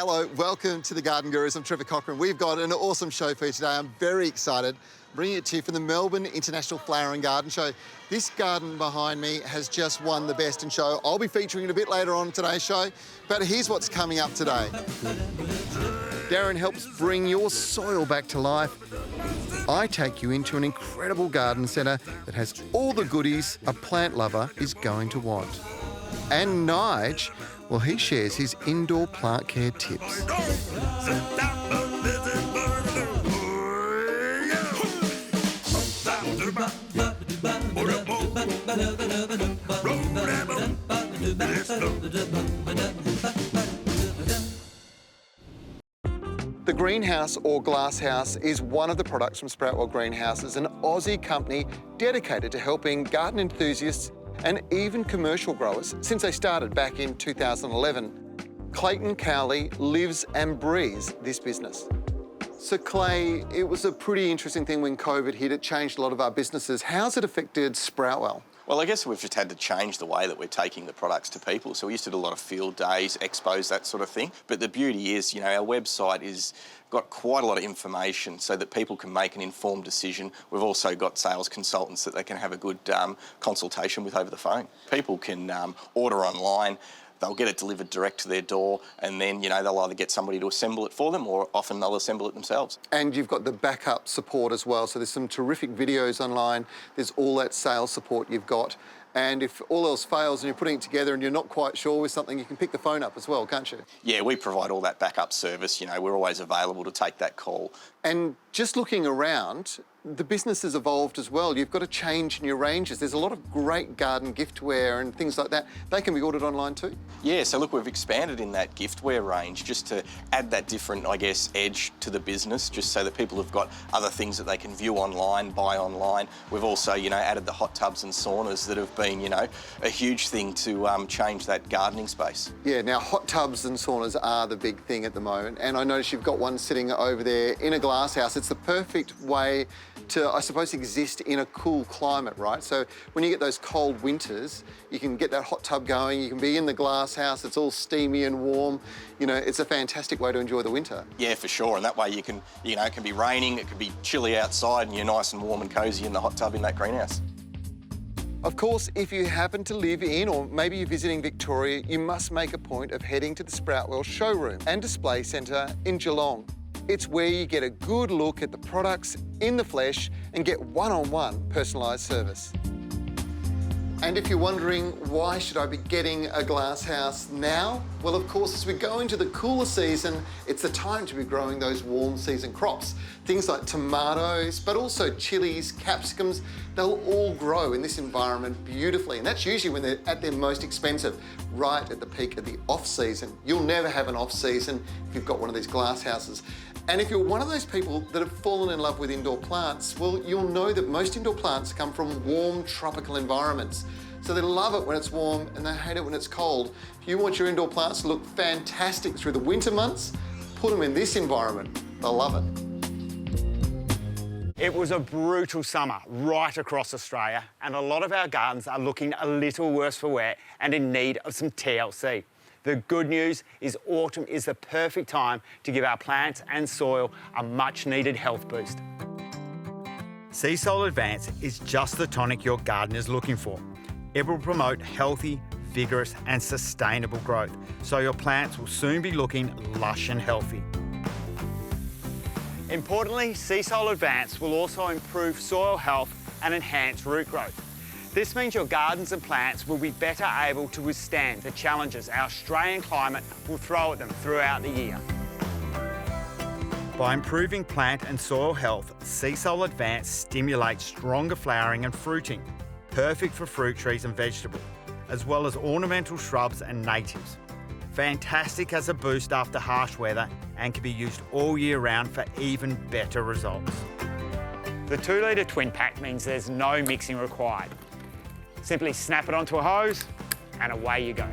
Hello, welcome to the Garden Gurus. I'm Trevor Cochran. We've got an awesome show for you today. I'm very excited. Bringing it to you from the Melbourne International Flower and Garden Show. This garden behind me has just won the Best in Show. I'll be featuring it a bit later on in today's show, but here's what's coming up today. Darren helps bring your soil back to life. I take you into an incredible garden centre that has all the goodies a plant lover is going to want. And Nige, well, he shares his indoor plant care tips. The greenhouse or glasshouse is one of the products from Sproutwell Greenhouses, an Aussie company dedicated to helping garden enthusiasts and even commercial growers since they started back in 2011. Clayton Cowley lives and breathes this business. So Clay, it was a pretty interesting thing when COVID hit. It changed a lot of our businesses. How's it affected Sproutwell? Well, I guess we've just had to change the way that we're taking the products to people. So we used to do a lot of field days, expos, that sort of thing. But the beauty is, you know, our website is got quite a lot of information so that people can make an informed decision. We've also got sales consultants that they can have a good consultation with over the phone. People can order online. They'll get it delivered direct to their door, and then, you know, they'll either get somebody to assemble it for them, or often they'll assemble it themselves. And you've got the backup support as well. So there's some terrific videos online. There's all that sales support you've got. And if all else fails and you're putting it together and you're not quite sure with something, you can pick the phone up as well, can't you? Yeah, we provide all that backup service. You know, we're always available to take that call. And just looking around, the business has evolved as well. You've got a change in your ranges. There's a lot of great garden giftware and things like that. They can be ordered online too? Yeah, so look, we've expanded in that giftware range just to add that different, I guess, edge to the business, just so that people have got other things that they can view online, buy online. We've also, you know, added the hot tubs and saunas that have been, you know, a huge thing to change that gardening space. Yeah, now hot tubs and saunas are the big thing at the moment. And I notice you've got one sitting over there in a glass house. It's the perfect way to, I suppose, exist in a cool climate, right? So when you get those cold winters, you can get that hot tub going, you can be in the glass house, it's all steamy and warm. You know, it's a fantastic way to enjoy the winter. Yeah, for sure, and that way you can, you know, it can be raining, it can be chilly outside, and you're nice and warm and cosy in the hot tub in that greenhouse. Of course, if you happen to live in, or maybe you're visiting Victoria, you must make a point of heading to the Sproutwell showroom and display centre in Geelong. It's where you get a good look at the products in the flesh and get one-on-one personalised service. And if you're wondering, why should I be getting a glass house now? Well, of course, as we go into the cooler season, it's the time to be growing those warm season crops. Things like tomatoes, but also chilies, capsicums, they'll all grow in this environment beautifully. And that's usually when they're at their most expensive, right at the peak of the off season. You'll never have an off season if you've got one of these glass houses. And if you're one of those people that have fallen in love with indoor plants, well, you'll know that most indoor plants come from warm tropical environments. So they love it when it's warm and they hate it when it's cold. If you want your indoor plants to look fantastic through the winter months, put them in this environment. They'll love it. It was a brutal summer right across Australia, and a lot of our gardens are looking a little worse for wear and in need of some TLC. The good news is autumn is the perfect time to give our plants and soil a much-needed health boost. Sea Soil Advance is just the tonic your garden is looking for. It will promote healthy, vigorous and sustainable growth, so your plants will soon be looking lush and healthy. Importantly, Sea Soil Advance will also improve soil health and enhance root growth. This means your gardens and plants will be better able to withstand the challenges our Australian climate will throw at them throughout the year. By improving plant and soil health, Sea Soil Advance stimulates stronger flowering and fruiting, perfect for fruit trees and vegetables, as well as ornamental shrubs and natives. Fantastic as a boost after harsh weather and can be used all year round for even better results. The 2-litre twin pack means there's no mixing required. Simply snap it onto a hose and away you go.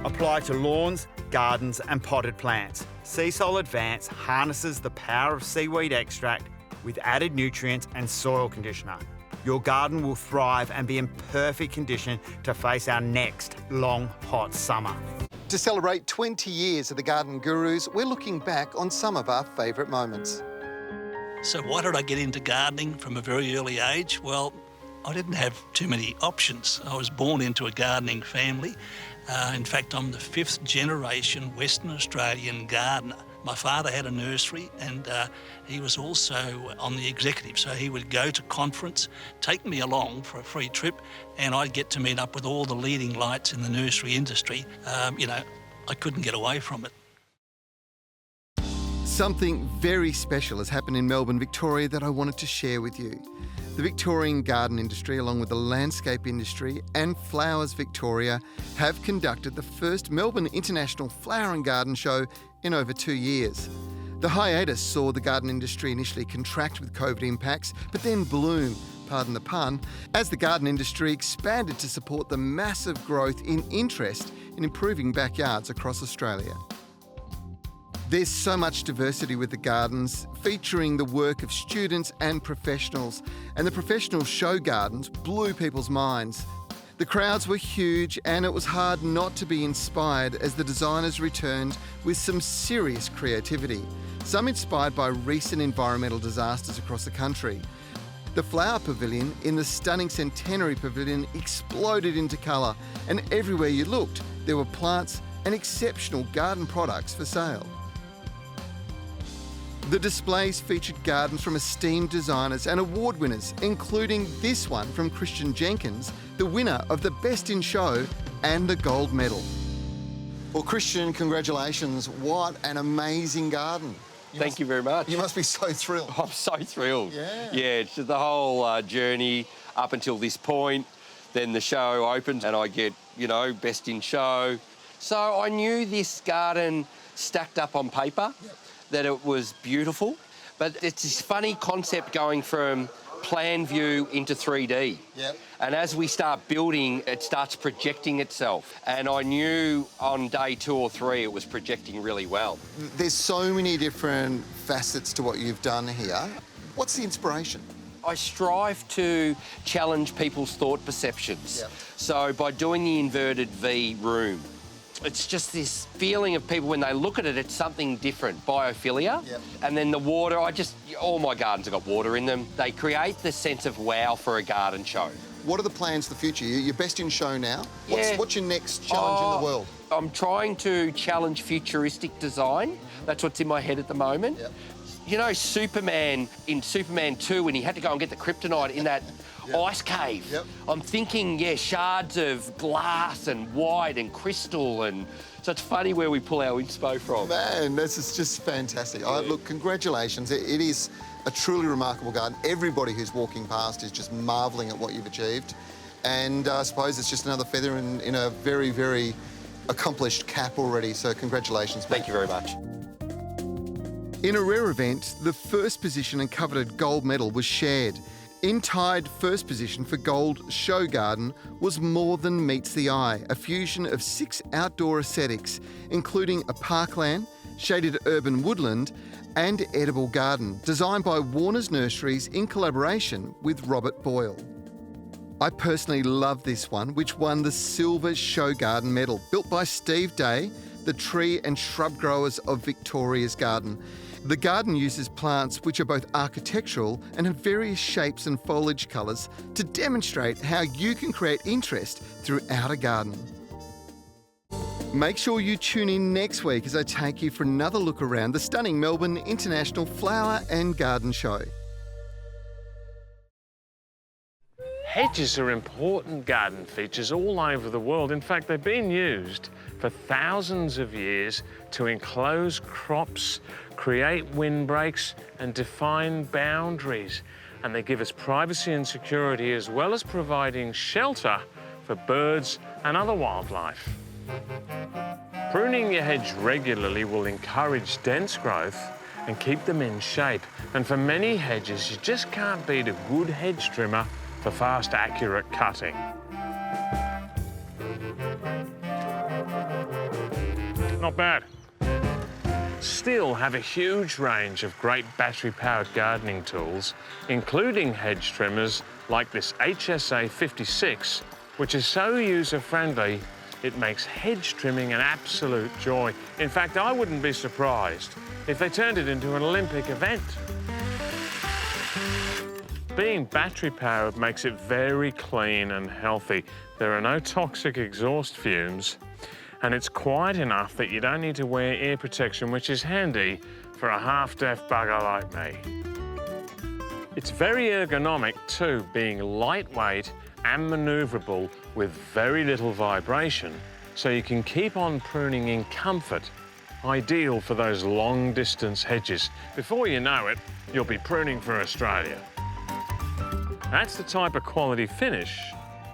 Apply to lawns, gardens and potted plants. Sea Soil Advance harnesses the power of seaweed extract with added nutrients and soil conditioner. Your garden will thrive and be in perfect condition to face our next long, hot summer. To celebrate 20 years of the Garden Gurus, we're looking back on some of our favourite moments. So why did I get into gardening from a very early age? Well, I didn't have too many options. I was born into a gardening family. In fact, I'm the 5th generation Western Australian gardener. My father had a nursery and he was also on the executive, so he would go to conference, take me along for a free trip, and I'd get to meet up with all the leading lights in the nursery industry. I couldn't get away from it. Something very special has happened in Melbourne, Victoria, that I wanted to share with you. The Victorian garden industry, along with the landscape industry and Flowers Victoria, have conducted the first Melbourne International Flower and Garden Show in over 2 years. The hiatus saw the garden industry initially contract with COVID impacts, but then bloom, pardon the pun, as the garden industry expanded to support the massive growth in interest in improving backyards across Australia. There's so much diversity with the gardens, featuring the work of students and professionals, and the professional show gardens blew people's minds. The crowds were huge and it was hard not to be inspired as the designers returned with some serious creativity, some inspired by recent environmental disasters across the country. The flower pavilion in the stunning Centenary Pavilion exploded into colour, and everywhere you looked, there were plants and exceptional garden products for sale. The displays featured gardens from esteemed designers and award winners, including this one from Christian Jenkins, the winner of the Best in Show and the gold medal. Well, Christian, congratulations. What an amazing garden. Thank you very much. You must be so thrilled. I'm so thrilled. Yeah. Yeah, it's the whole journey up until this point. Then the show opens and I get, Best in Show. So I knew this garden stacked up on paper, that it was beautiful, but it's this funny concept going from plan view into 3D. Yep. And as we start building, it starts projecting itself. And I knew on day 2 or 3 it was projecting really well. There's so many different facets to what you've done here. What's the inspiration? I strive to challenge people's thought perceptions. Yep. So by doing the inverted V room, it's just this feeling of people when they look at it, it's something different, biophilia. Yep. And then the water, all my gardens have got water in them. They create the sense of wow for a garden show. What are the plans for the future? You're Best in Show now. Yeah. What's your next challenge in the world? I'm trying to challenge futuristic design. That's what's in my head at the moment. Yep. Superman in Superman 2, when he had to go and get the kryptonite in that ice cave. Yep. I'm thinking, shards of glass and white and crystal, and so it's funny where we pull our inspo from. Man, this is just fantastic. Look, congratulations. It is a truly remarkable garden. Everybody who's walking past is just marvelling at what you've achieved. And I suppose it's just another feather in a very, very accomplished cap already. So congratulations, mate. Thank you very much. In a rare event, the first position and coveted gold medal was shared. In tied first position for Gold Show Garden was More Than Meets the Eye, a fusion of 6 outdoor aesthetics, including a parkland, shaded urban woodland, and edible garden, designed by Warner's Nurseries in collaboration with Robert Boyle. I personally love this one, which won the Silver Show Garden medal, built by Steve Day, the tree and shrub growers of Victoria's garden. The garden uses plants which are both architectural and have various shapes and foliage colours to demonstrate how you can create interest throughout a garden. Make sure you tune in next week as I take you for another look around the stunning Melbourne International Flower and Garden Show. Hedges are important garden features all over the world. In fact, they've been used for thousands of years to enclose crops, create windbreaks, and define boundaries. And they give us privacy and security, as well as providing shelter for birds and other wildlife. Pruning your hedge regularly will encourage dense growth and keep them in shape. And for many hedges, you just can't beat a good hedge trimmer for fast, accurate cutting. Not bad. Still have a huge range of great battery-powered gardening tools, including hedge trimmers like this HSA 56, which is so user-friendly It makes hedge trimming an absolute joy. In fact, I wouldn't be surprised if they turned it into an Olympic event. Being battery-powered makes it very clean and healthy. There are no toxic exhaust fumes, and it's quiet enough that you don't need to wear ear protection, which is handy for a half-deaf bugger like me. It's very ergonomic too, being lightweight and manoeuvrable with very little vibration, so you can keep on pruning in comfort, ideal for those long-distance hedges. Before you know it, you'll be pruning for Australia. That's the type of quality finish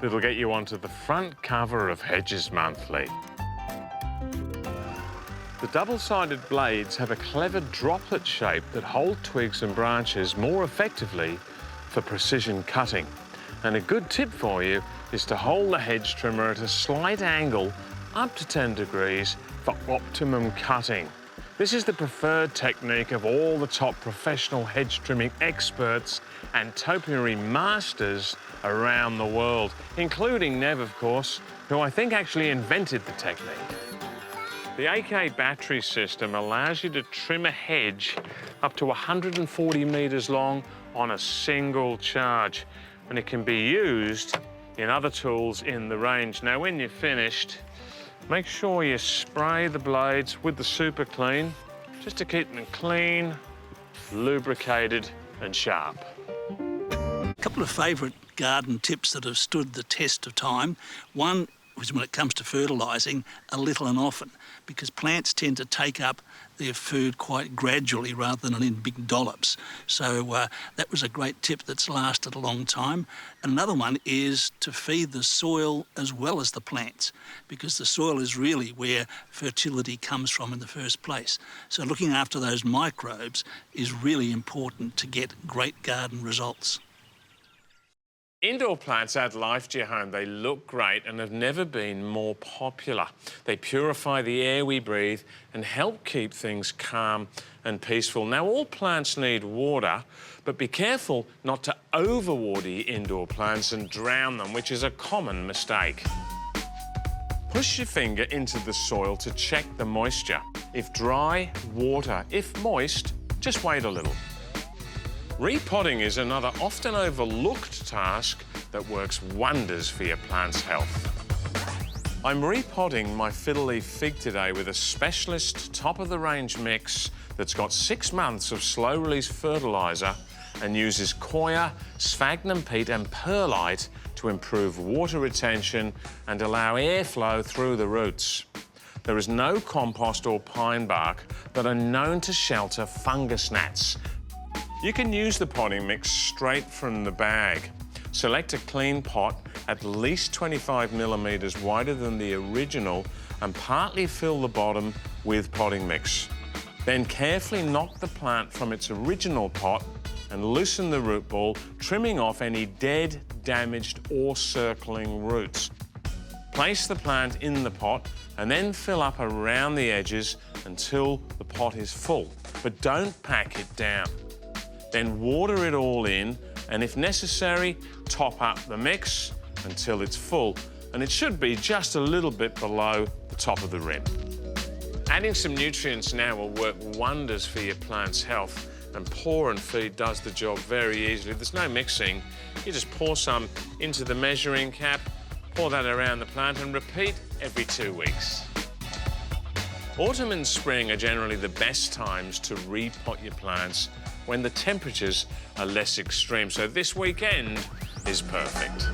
that'll get you onto the front cover of Hedges Monthly. The double-sided blades have a clever droplet shape that hold twigs and branches more effectively for precision cutting. And a good tip for you is to hold the hedge trimmer at a slight angle up to 10 degrees for optimum cutting. This is the preferred technique of all the top professional hedge trimming experts and topiary masters around the world, including Nev, of course, who I think actually invented the technique. The AK battery system allows you to trim a hedge up to 140 metres long on a single charge, and it can be used in other tools in the range. Now, when you're finished, make sure you spray the blades with the Super Clean, just to keep them clean, lubricated and sharp. A couple of favourite garden tips that have stood the test of time. One was, when it comes to fertilising, a little and often, because plants tend to take up their food quite gradually rather than in big dollops. So that was a great tip that's lasted a long time. And another one is to feed the soil as well as the plants, because the soil is really where fertility comes from in the first place. So looking after those microbes is really important to get great garden results. Indoor plants add life to your home. They look great and have never been more popular. They purify the air we breathe and help keep things calm and peaceful. Now, all plants need water, but be careful not to overwater your indoor plants and drown them, which is a common mistake. Push your finger into the soil to check the moisture. If dry, water. If moist, just wait a little. Repotting is another often overlooked task that works wonders for your plant's health. I'm repotting my fiddle leaf fig today with a specialist top-of-the-range mix that's got 6 months of slow-release fertiliser and uses coir, sphagnum peat and perlite to improve water retention and allow airflow through the roots. There is no compost or pine bark that are known to shelter fungus gnats. You can use the potting mix straight from the bag. Select a clean pot at least 25 millimetres wider than the original and partly fill the bottom with potting mix. Then carefully knock the plant from its original pot and loosen the root ball, trimming off any dead, damaged or circling roots. Place the plant in the pot and then fill up around the edges until the pot is full, but don't pack it down. Then water it all in, and if necessary, top up the mix until it's full, and it should be just a little bit below the top of the rim. Adding some nutrients now will work wonders for your plant's health, and pour and feed does the job very easily. There's no mixing. You just pour some into the measuring cap, pour that around the plant, and repeat every 2 weeks. Autumn and spring are generally the best times to repot your plants when the temperatures are less extreme, so this weekend is perfect.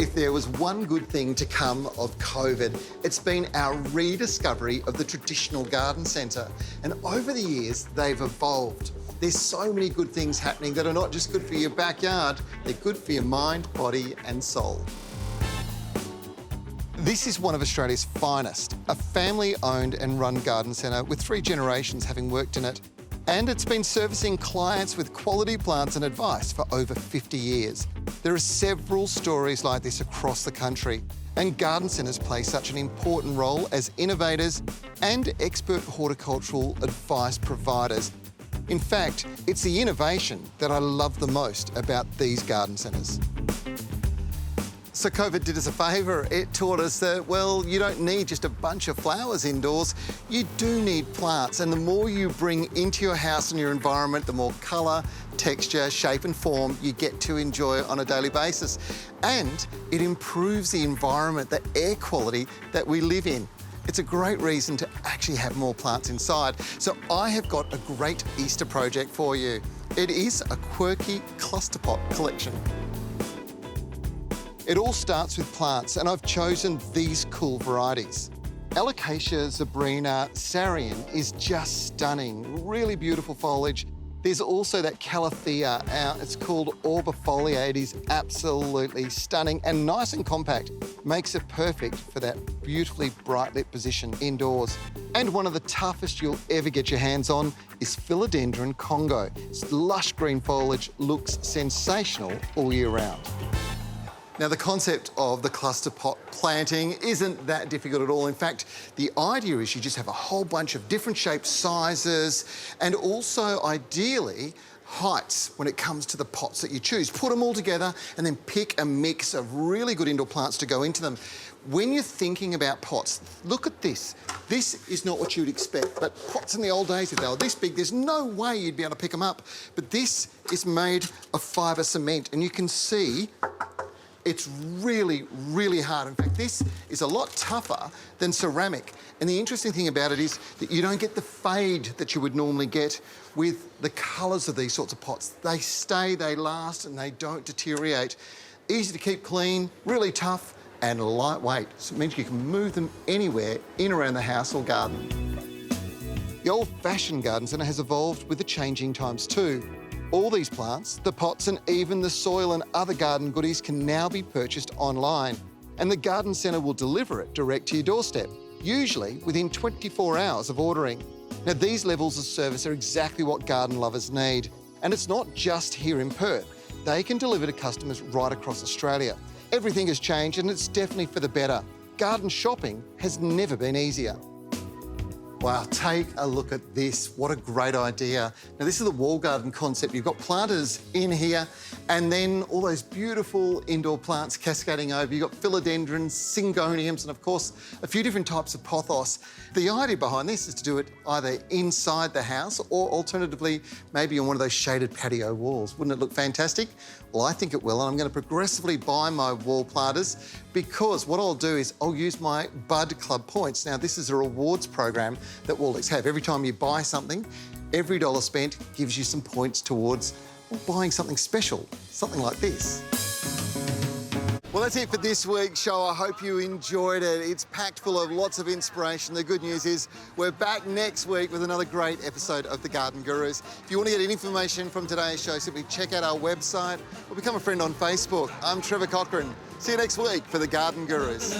If there was one good thing to come of COVID, it's been our rediscovery of the traditional garden centre. And over the years, they've evolved. There's so many good things happening that are not just good for your backyard, they're good for your mind, body and soul. This is one of Australia's finest, a family-owned and run garden centre with 3 generations having worked in it. And it's been servicing clients with quality plants and advice for over 50 years. There are several stories like this across the country, and garden centres play such an important role as innovators and expert horticultural advice providers. In fact, it's the innovation that I love the most about these garden centres. So COVID did us a favour. It taught us that, well, you don't need just a bunch of flowers indoors. You do need plants. And the more you bring into your house and your environment, the more colour, texture, shape and form you get to enjoy on a daily basis. And it improves the environment, the air quality that we live in. It's a great reason to actually have more plants inside. So I have got a great Easter project for you. It is a quirky clusterpot collection. It all starts with plants, and I've chosen these cool varieties. Alocasia zebrina Sarian is just stunning, really beautiful foliage. There's also that Calathea, it's called Orbifolia. It is absolutely stunning and nice and compact. Makes it perfect for that beautifully bright lit position indoors. And one of the toughest you'll ever get your hands on is Philodendron Congo. Its lush green foliage looks sensational all year round. Now, the concept of the cluster pot planting isn't that difficult at all. In fact, the idea is you just have a whole bunch of different shapes, sizes, and also, ideally, heights when it comes to the pots that you choose. Put them all together and then pick a mix of really good indoor plants to go into them. When you're thinking about pots, look at this. This is not what you'd expect, but pots in the old days, if they were this big, there's no way you'd be able to pick them up. But this is made of fibre cement, and you can see it's really, really hard. In fact, this is a lot tougher than ceramic. And the interesting thing about it is that you don't get the fade that you would normally get with the colours of these sorts of pots. They stay, they last, and they don't deteriorate. Easy to keep clean, really tough, and lightweight. So it means you can move them anywhere in around the house or garden. The old-fashioned garden centre has evolved with the changing times too. All these plants, the pots and even the soil and other garden goodies can now be purchased online. And the garden centre will deliver it direct to your doorstep, usually within 24 hours of ordering. Now, these levels of service are exactly what garden lovers need. And it's not just here in Perth. They can deliver to customers right across Australia. Everything has changed, and it's definitely for the better. Garden shopping has never been easier. Wow, take a look at this. What a great idea. Now, this is the wall garden concept. You've got planters in here and then all those beautiful indoor plants cascading over. You've got philodendrons, syngoniums, and of course, a few different types of pothos. The idea behind this is to do it either inside the house or alternatively, maybe on one of those shaded patio walls. Wouldn't it look fantastic? Well, I think it will, and I'm going to progressively buy my wall planters because what I'll do is I'll use my Bud Club points. Now, this is a rewards program that Waldex have. Every time you buy something, every dollar spent gives you some points towards buying something special, something like this. Well, that's it for this week's show. I hope you enjoyed it. It's packed full of lots of inspiration. The good news is we're back next week with another great episode of The Garden Gurus. If you want to get any information from today's show, simply check out our website or become a friend on Facebook. I'm Trevor Cochran. See you next week for The Garden Gurus.